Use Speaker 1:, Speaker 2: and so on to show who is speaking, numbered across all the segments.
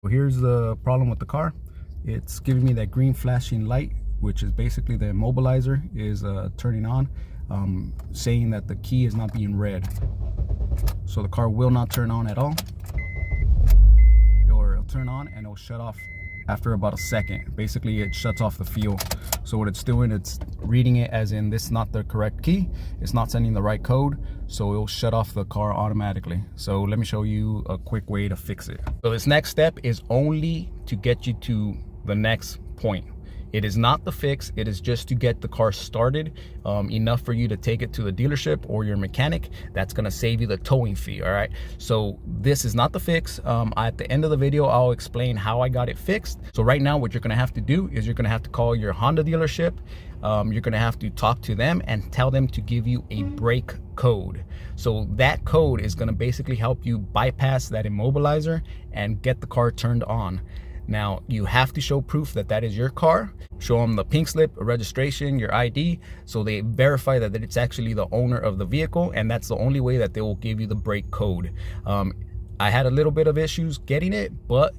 Speaker 1: So here's the problem with the car. It's giving me that green flashing light, which is basically the immobilizer is turning on, saying that the key is not being read. So the car will not turn on at all, or it'll turn on and it'll shut off after about a second. Basically, it shuts off the fuel. So what it's doing, it's reading it as in this is not the correct key, it's not sending the right code, so it'll shut off the car automatically. So let me show you a quick way to fix it. So this next step is only to get you to the next point. It is not the fix, it is just to get the car started, enough for you to take it to the dealership or your mechanic. That's gonna save you the towing fee, all right? So this is not the fix. At the end of the video, I'll explain how I got it fixed. So right now, what you're gonna have to do is you're gonna have to call your Honda dealership. You're gonna have to talk to them and tell them to give you a brake code. So that code is gonna basically help you bypass that immobilizer and get the car turned on. Now, you have to show proof that that is your car. Show them the pink slip, a registration, your ID, so they verify that it's actually the owner of the vehicle, and that's the only way that they will give you the brake code. I had a little bit of issues getting it, but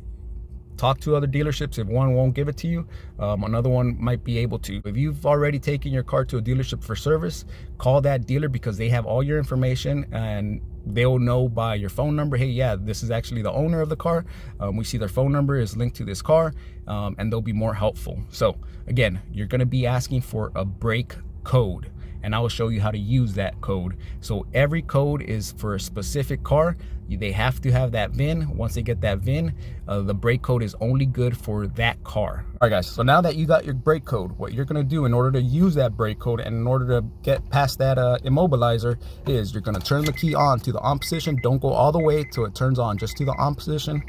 Speaker 1: talk to other dealerships. If one won't give it to you, another one might be able to. If you've already taken your car to a dealership for service, call that dealer because they have all your information and they'll know by your phone number, hey, yeah, this is actually the owner of the car. We see their phone number is linked to this car, and they'll be more helpful. So again, you're gonna be asking for a brake code, and I will show you how to use that code. So every code is for a specific car. They have to have that VIN. Once they get that VIN, the brake code is only good for that car. All right, guys, so now that you got your brake code, what you're gonna do in order to use that brake code and in order to get past that immobilizer is you're gonna turn the key on to the on position. Don't go all the way till it turns on, just to the on position,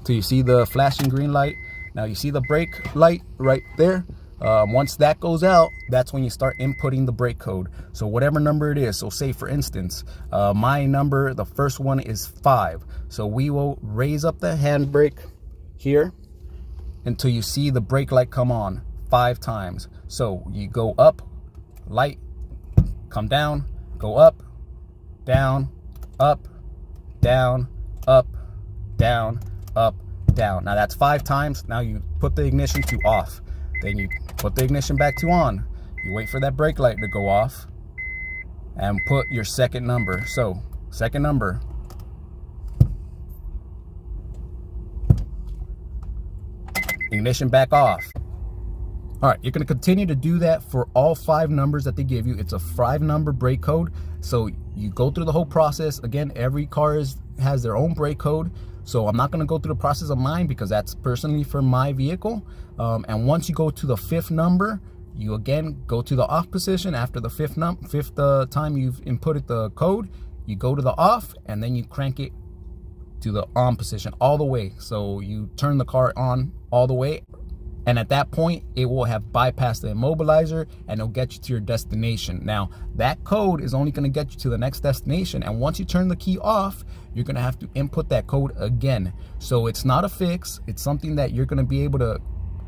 Speaker 1: till you see the flashing green light. Now you see the brake light right there. Once that goes out, that's when you start inputting the brake code. So whatever number it is, so say for instance, my number, the first one is 5. So we will raise up the handbrake here until you see the brake light come on 5 times. So you go up, light, come down, go up, down, up, down, up, down, up, down. Now that's 5 times. Now you put the ignition to off. Then you put the ignition back to on. You wait for that brake light to go off and put your second number. So second number. Ignition back off. All right, you're gonna continue to do that for all 5 numbers that they give you. It's a 5-number brake code. So you go through the whole process. Again, every car has their own brake code. So I'm not going to go through the process of mine because that's personally for my vehicle. And once you go to the 5th number, you again go to the off position. After the 5th time you've inputted the code, you go to the off and then you crank it to the on position all the way. So you turn the car on all the way. And at that point, it will have bypassed the immobilizer and it'll get you to your destination. Now, that code is only gonna get you to the next destination. And once you turn the key off, you're gonna have to input that code again. So it's not a fix. It's something that you're gonna be able to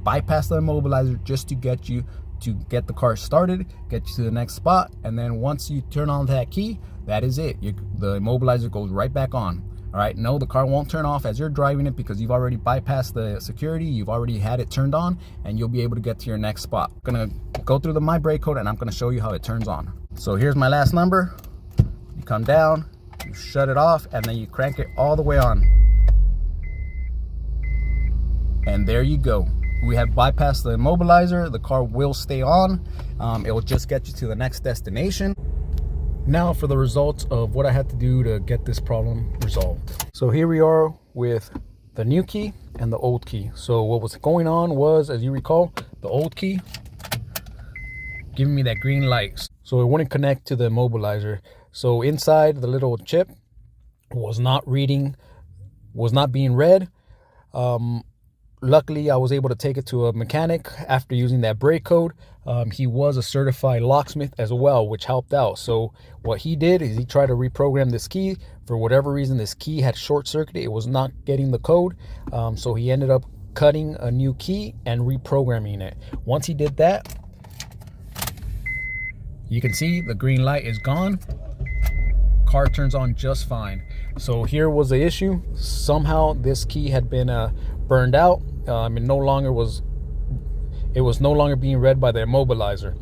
Speaker 1: bypass the immobilizer just to get you to get the car started, get you to the next spot. And then once you turn on that key, that is it. The immobilizer goes right back on. All right, no, the car won't turn off as you're driving it because you've already bypassed the security, you've already had it turned on, and you'll be able to get to your next spot. I'm gonna go through my brake code and I'm gonna show you how it turns on. So here's my last number. You come down, you shut it off, and then you crank it all the way on. And there you go. We have bypassed the immobilizer. The car will stay on. It will just get you to the next destination. Now for the results of what I had to do to get this problem resolved. So here we are with the new key and the old key. So what was going on was, as you recall, the old key giving me that green light. So it wouldn't connect to the immobilizer. So inside the little chip was not being read. Luckily, I was able to take it to a mechanic after using that brake code. He was a certified locksmith as well, which helped out. So what he did is he tried to reprogram this key. For whatever reason, this key had short circuited. It was not getting the code. So he ended up cutting a new key and reprogramming it. Once he did that, you can see the green light is gone. Car turns on just fine. So here was the issue. Somehow this key had been burned out. It was no longer being read by the immobilizer.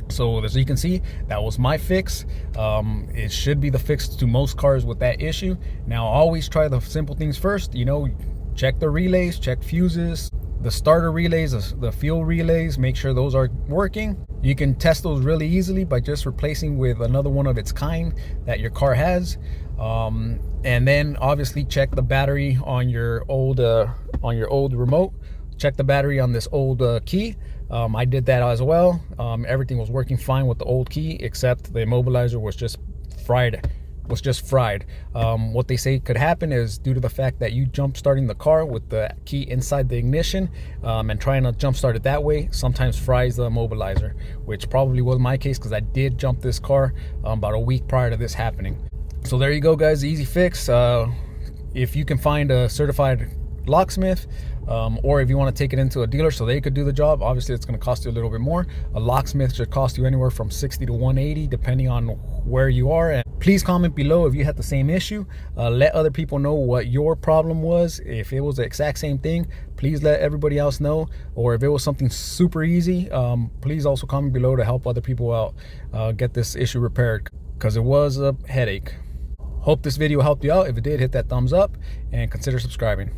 Speaker 1: So as you can see, that was my fix. It should be the fix to most cars with that issue. Now always try the simple things first. You know, check the relays, check fuses, the starter relays, the fuel relays, make sure those are working. You can test those really easily by just replacing with another one of its kind that your car has. And then obviously check the battery on your old remote. Check the battery on this old key. I did that as well. Everything was working fine with the old key, except the immobilizer was just fried. What they say could happen is due to the fact that you jump starting the car with the key inside the ignition and trying to jump start it that way, sometimes fries the immobilizer, which probably was my case because I did jump this car about a week prior to this happening. So there you go, guys. Easy fix. If you can find a certified locksmith, or if you want to take it into a dealer so they could do the job, obviously it's going to cost you a little bit more. A locksmith should cost you anywhere from 60 to 180 depending on where you are. And please comment below if you had the same issue. Let other people know what your problem was. If it was the exact same thing, please let everybody else know. Or if it was something super easy, please also comment below to help other people out get this issue repaired, because it was a headache. Hope this video helped you out. If it did, hit that thumbs up and consider subscribing.